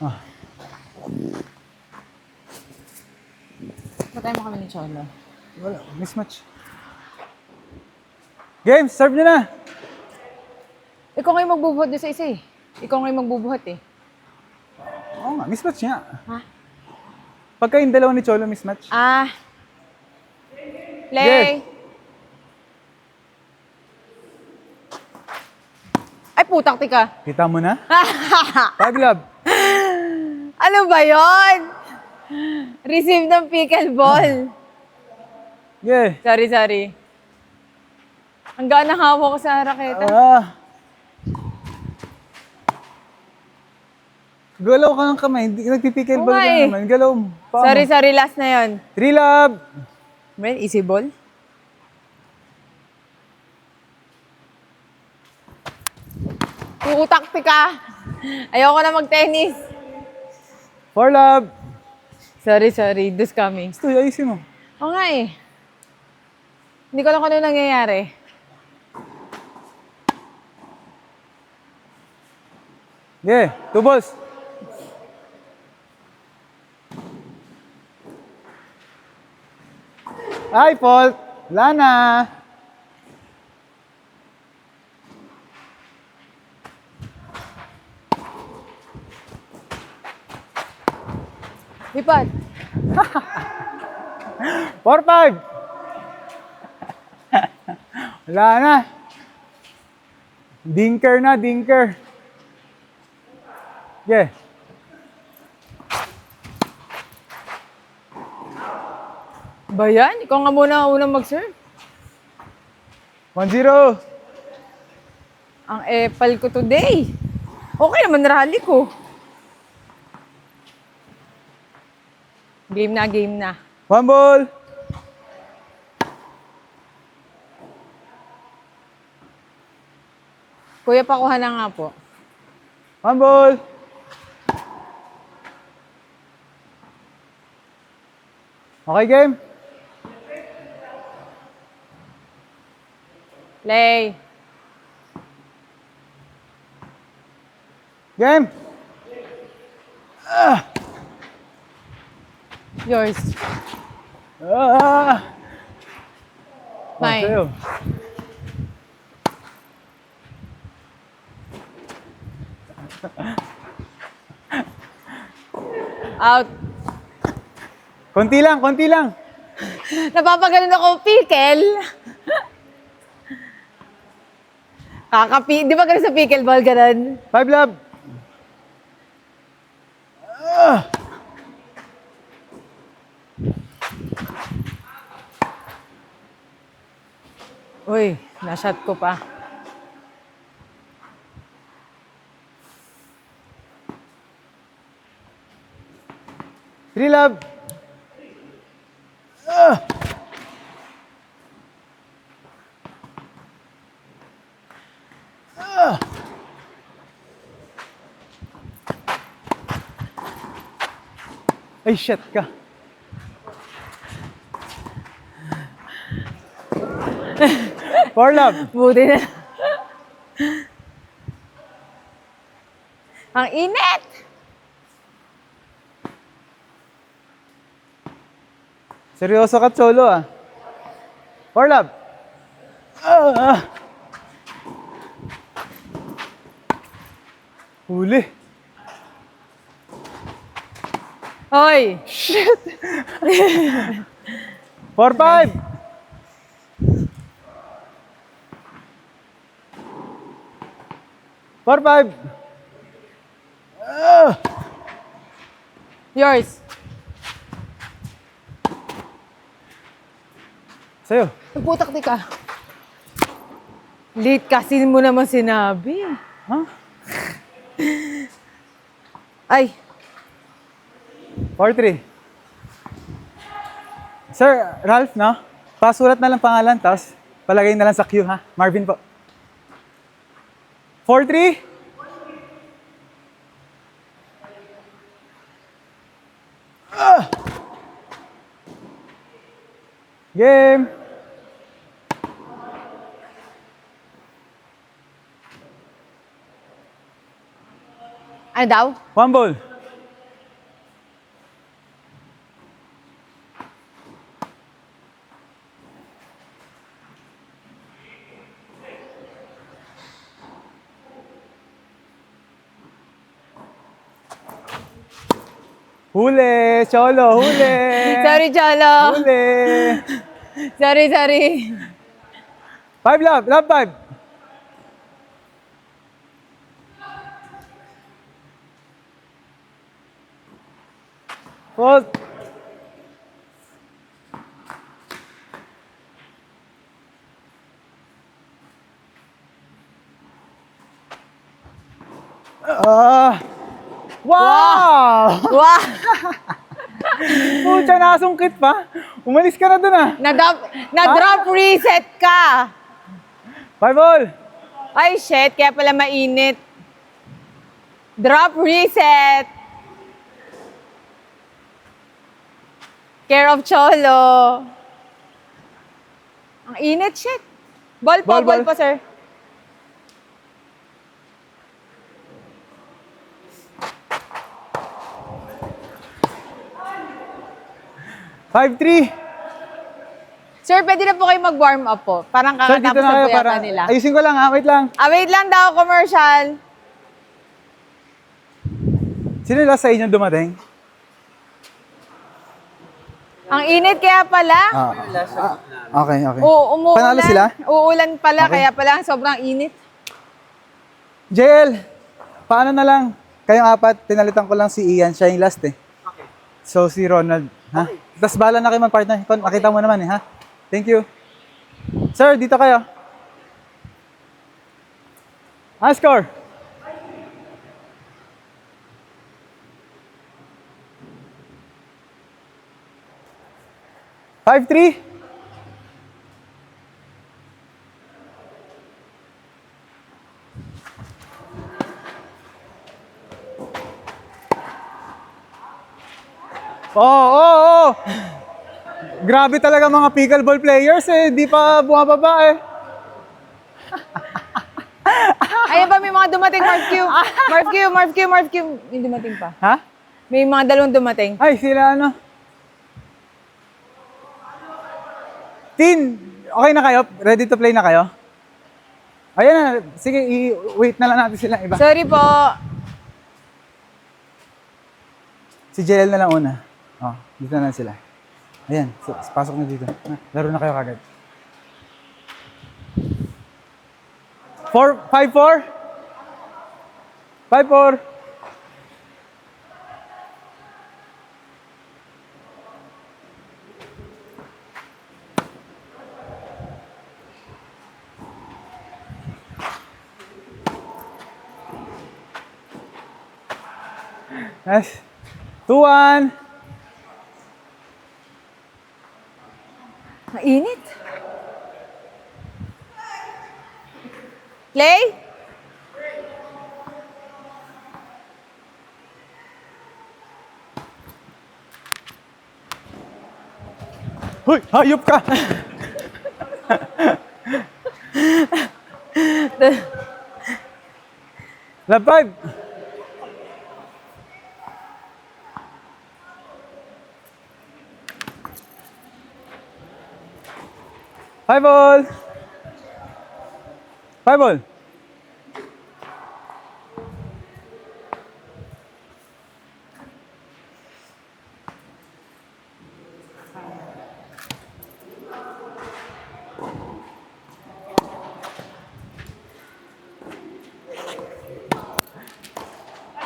Ah, Patay mo kami ni Cholo. wala. Mismatch. Game, serve nyo na. Ikaw ngayon magbubuhat doon sa isa eh. Ikaw ngayon magbubuhat eh. Oo nga, mismatch nga. Ha? Pagka yung dalawa ni Cholo, mismatch. Ah. Play. Yes. Ay, putak tika. Kita mo na? 5 love. Ano ba yon? Receive ng pickleball. Yeah. Sorry. Ang gaan ng hawak ko sa raketa. Galaw ka ng kamay. Hindi nagpipikil Oo ball nga ka eh. naman. Galaw mo. Paa mo. Sorry, last na yon. 3 love. Man, easy ball. Putak tika. Ayoko na mag-tennis. 4 love. Sorry. This coming. Gusto, ayusin mo. Oo nga eh. Hindi ko alam kung ano nangyayari. Yeah, 2 balls. Ay, fault. Wala na. Lipad. 4-5. Wala na. Dinker na, dinker. Yeah. Ba yan? Ikaw nga muna ang unang mag-serve. 1-0. Ang epal ko today. Okay naman rally ko. Game na. 1 ball. Kuya, pakuha na nga po. 1 ball. Okay, game? Play. Game? Yours. Ah! Mine. Sa'yo. Out. Konti lang. Napapaganon ako, pickle. Di ba ganun sa pickleball, ganun? 5 love. Uy, na-shot ko pa. Three love. Ay, shit ka. Four love. Buti na. Ang init! Seryoso ka, Cholo, ah. Four love. Huli. Hoy! Shit. 4-5. Four, 5. Yours. Sa'yo. Nagputak di ka. Late kasi mo naman sinabi. Ha? Ay, 4-3. Sir, Ralph, no? Pasulat na lang pangalan, tapos palagay na lang sa queue, ha? Marvin po. 4-3? Game! ano daw? One ball. Huli! Cholo, huli! Sorry, Cholo. Huli! Sorry. 5 love, love 5. Pause. Wow! Wow! Pucha, nasungkit pa. Umalis ka na dun ah. Na-drop reset ka. 5 all. Ay, shit. Kaya pala mainit. Drop reset. Care of Cholo. Ang init, shit. Ball Ball. po, sir. Five, 3. Sir, pwede na po kayo mag-warm up po. Parang Sir, dito kakatapos na na kayo po yata para... nila. Ayusin ko lang ha, wait lang. Wait lang daw, commercial. Sino last sa inyo dumating? Ang init kaya pala. Okay. Umuulan. Panalo sila? Uulan pala, Okay. kaya pala sobrang init. JL, paano na lang? Kayong apat, pinalitan ko lang si Ian, siya yung last eh. Okay. So si Ronald, ha? Tapos bala na kayo mag-partner. Makita mo naman eh, ha? Thank you. Sir, dito kayo. Score? Five, 3. Oo. Grabe talaga mga pickleball players eh. Di pa bumababa eh. Ayun pa, may mga dumating, Marv Q. May dumating pa. Ha? May mga dalawang dumating. Ay, sila ano? Tin, okay na kayo? Ready to play na kayo? Ayan na. Sige, wait na lang natin silang iba. Sorry po. Si JL na lang una. Oh, dito na lang sila. Ayan, pasok na dito. Laro na kayo kagad. 5-4? 5-4. Nice. 2-1. Mainit. Play? Hoy, hayop ka! Love 5. Five all. 5 all.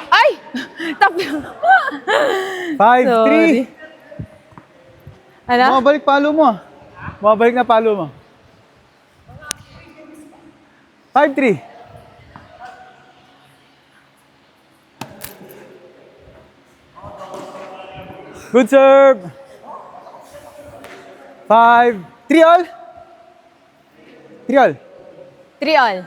Ay! Tap. 5-3. Sorry. Ano? Bumabalik palo mo. Bumabalik na palo mo. 5-3. Good serve. 5-3 all. 3 all. 3 all.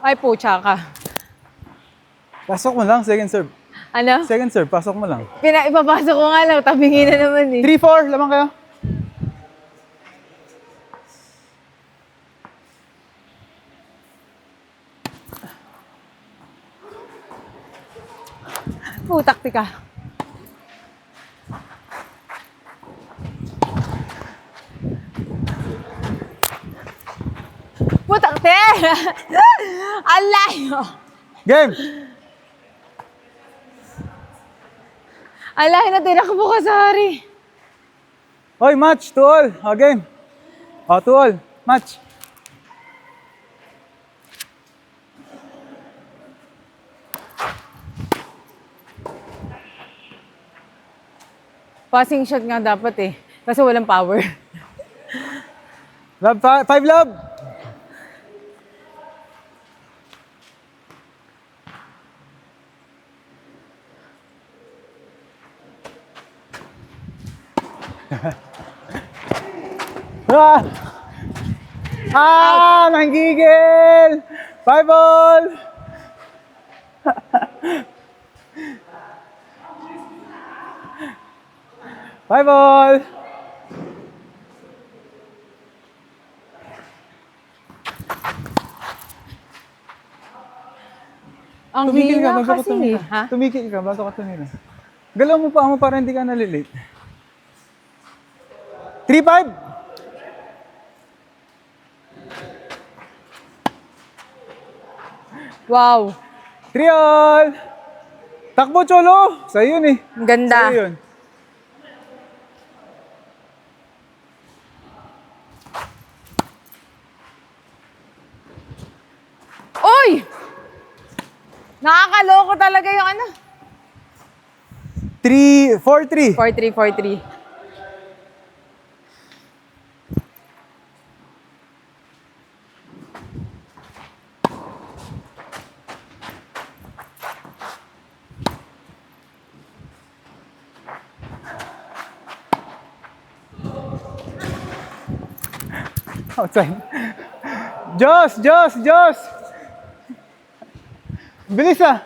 Ay, pucha ka. Pasok mo lang, second serve. Ano? Second serve, pasok mo lang. Ipapasok ko nga lang, tabingin na naman eh. 3-4, lamang kayo. Taktika. Putakte! Ang layo! Game! Ang layo na tinakbo ka, sorry. Oy, match, 2 all. O, game. O, 2 all. Match. Passing shot nga dapat eh. Kasi walang power. Love, 5 love. Ah! Ah! Nanggigil! 5 all! Five all! Ang Tumigil ka hina bago ka kasi. tumira. Ha? Tumigil ka bago ka tumira. Galaw mo pa mo para hindi ka nalilate. 3-5! Wow. 3 all! Takbo, Cholo! Sa'yo yun eh. Ang ganda. Sa'yo yun. Uy! Nakakaloko talaga yung ano. 4-3. 4-3, 4-3. Outside. Joss! Bilis ah!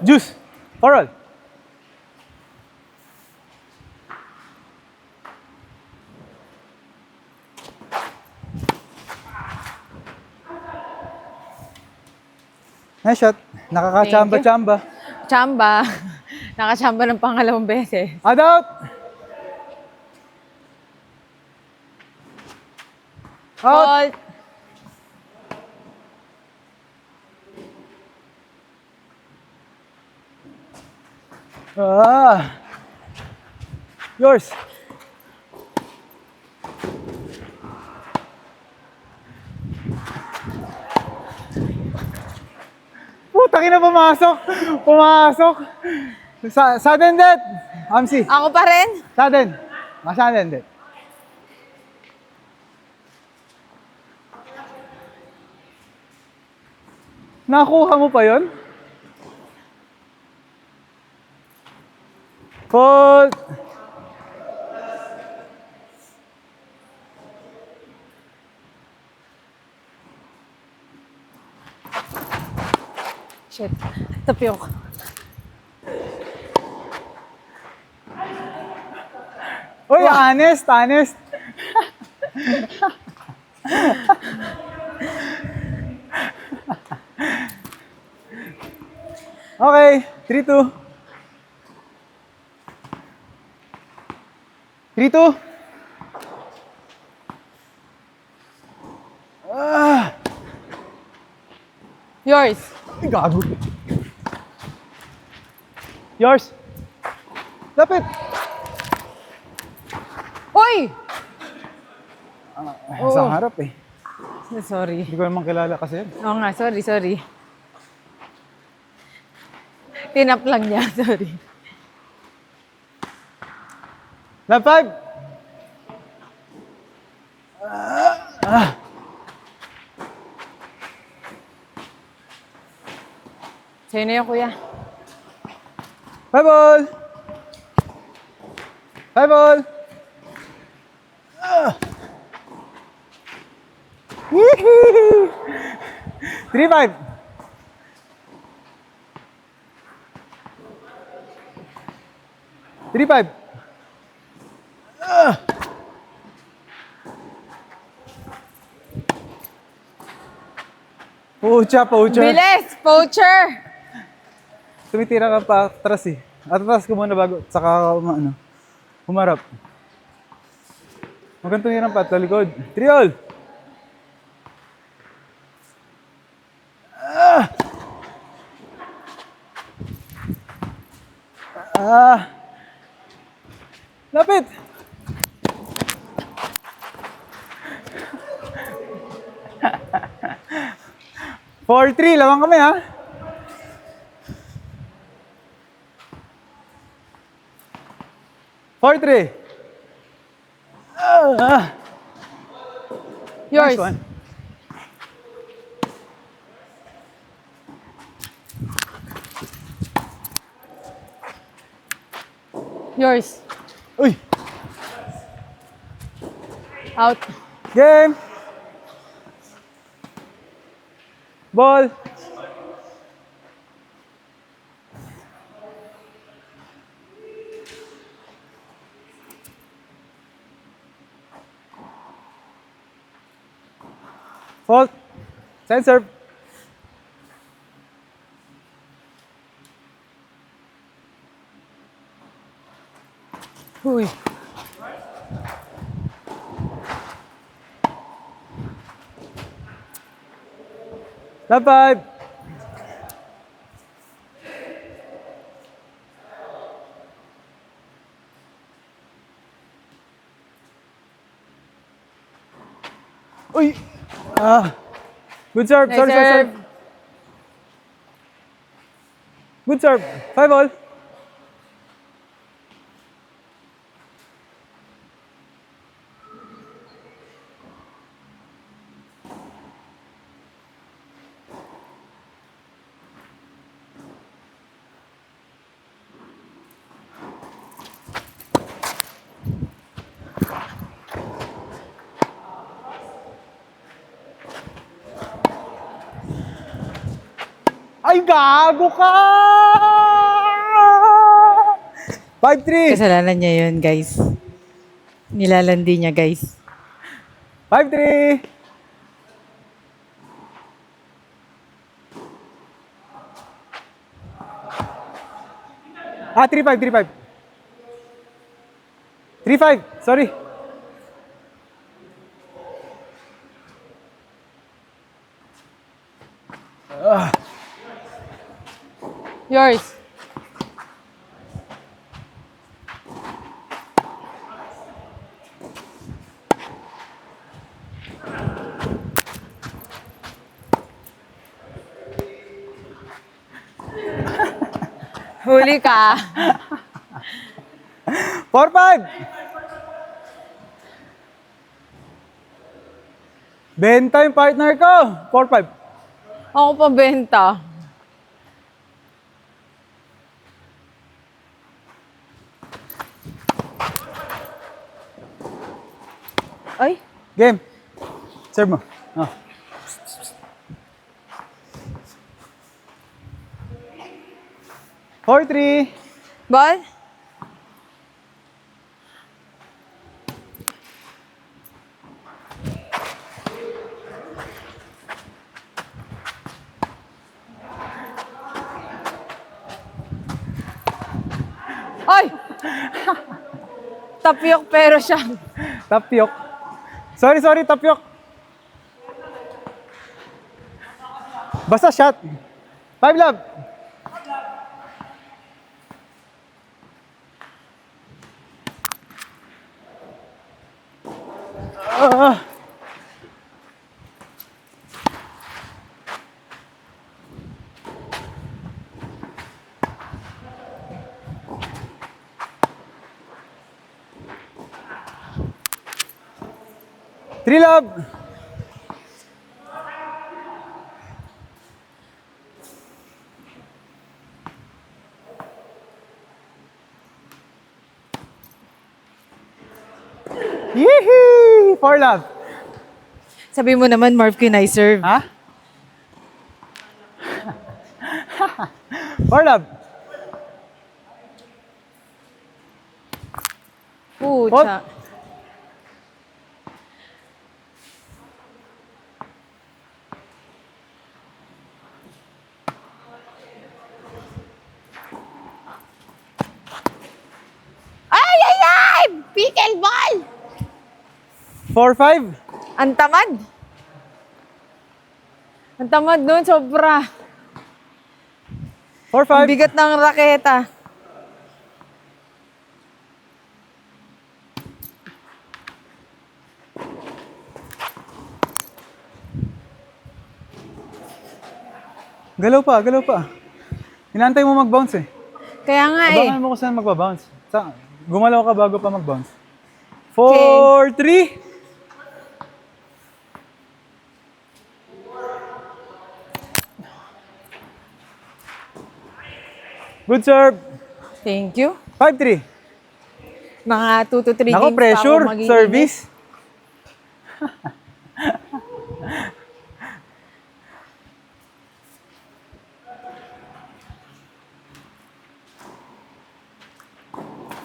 Juice! Coral! Nice shot. Nakaka-chamba-chamba. Chamba. Nakachamba ng pangalawang beses. Out! Out! Fault. Ah! Yours! Puta na pumasok! Pumasok! Sudden death! Amsi! Ako pa rin? Sudden! Sudden death. Nakuha mo pa yon? Fault! Shit. Tapyok. Uy, honest! Okay, 3-2. 3-2. Ah! Yours. Ay, gago. Yours. Lapit. Uy! Sa harap eh. Sorry. Hindi ko naman kilala kasi yun. Oo nga, sorry. Tinap lang niya, sorry. Lap 5. Sa'yo na yun, kuya. 5 ball. 5 ball. 3-5. Pucha. Bilis! Poacher! tumitira ka pa atras eh. Atras ko muna bago, saka ka humarap. Huwag kang tumira pa, talikod. Triol! Lapit! 4-3, lawang kami ha. 4-3. Yours. Nice one. Yours. Uy! Out. Game! Ball! Fault. Side serve. Uy. Love 5. Uy! Good serve. Nice Sorry, sorry, sorry. serve. Good serve. 5 all. Ay, gago ka! 5-3. Kasalanan niya yun, guys. Nilalandi niya, guys. 5-3. Ah, 3-5, 3-5. 3-5, sorry. Yours. Huli ka. 4-5. Benta yung partner ko. 4-5. Ako pa benta. Ay, Game. Serve mo. Oh. Four, three. ball. Ay! Tapyok pero siya. Tapyok. Sorry, sorry, tapyok. Basta shot. 5 love. Three love. Yee! 4 love. Sabi mo naman, Marv, I serve. Ha? 4 love. Pucha. 4-5. Ang tamad. Ang tamad nun, sobra. 4-5. Ang bigat ng raketa. Galaw pa, galaw pa. Inaantay mo mag-bounce eh. Kaya nga eh. Abangan mo kung saan magbabounce. Gumalaw ka bago pa mag-bounce. 4-3. Good serve. Thank you. 5-3. Mga 2 to 3 games Nako, pa pressure. ako mag-iinit. Service.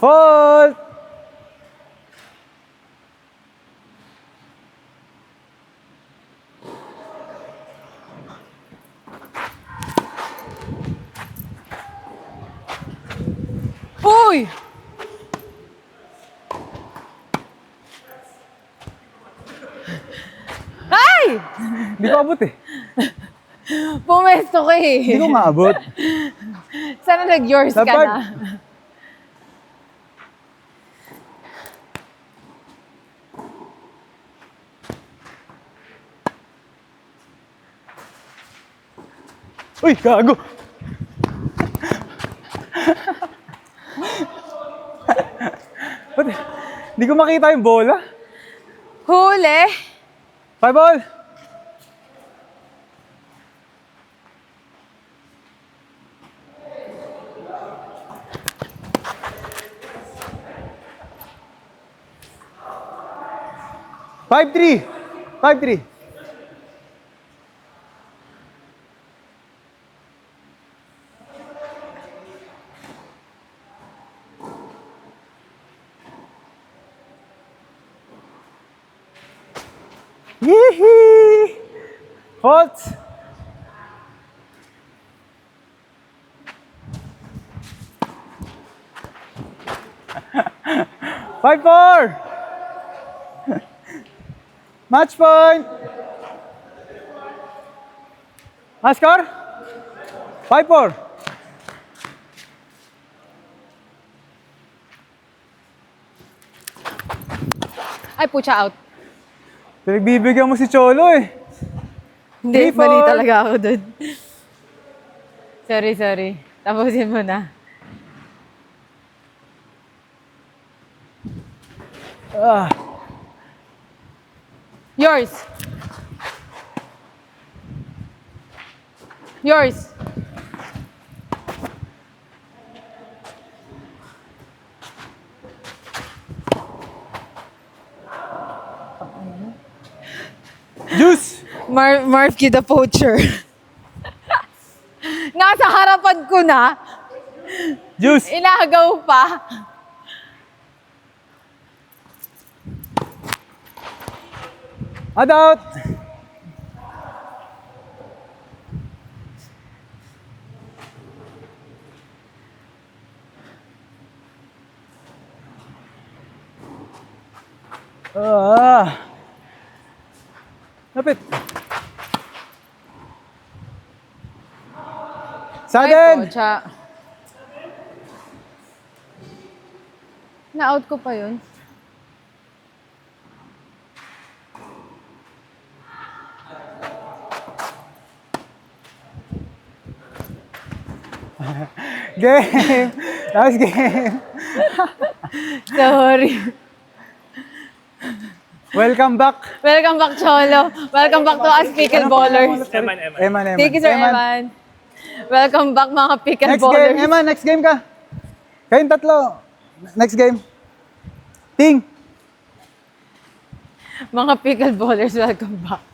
Fault. Uy! Ay! Hindi ko abot eh. Pumesto ka eh. Hindi ko maabot. Sana nag-yours ka Dapat. na. Uy, gago. Ba't hindi ko makita yung bola? Huli! 5 ball. Five three. 5-3. Yee-hee! Fault! Five four! Match point! Score? 5-4. Ay, pucha out. Pinagbibigyan mo si Cholo eh. Hindi, 3-4. mali talaga ako dun. Sorry. Tapusin mo na. Ah. Yours. Yours. Juice! Marvky the Poacher. Nasa harapan ko na. Juice! Inagaw pa. Out! Ah. Lapit. Ay, Sudden! pocha. Na-out ko pa yun. Game! Last game! Sorry. Welcome back! Welcome back, Cholo. Welcome back to us, pickle ballers. Eman. Thank you, Sir Eman. Welcome back, mga pickle Next ballers. game, Eman, next game ka. Kayong tatlo. Next game. Ting! Mga pickle ballers, welcome back.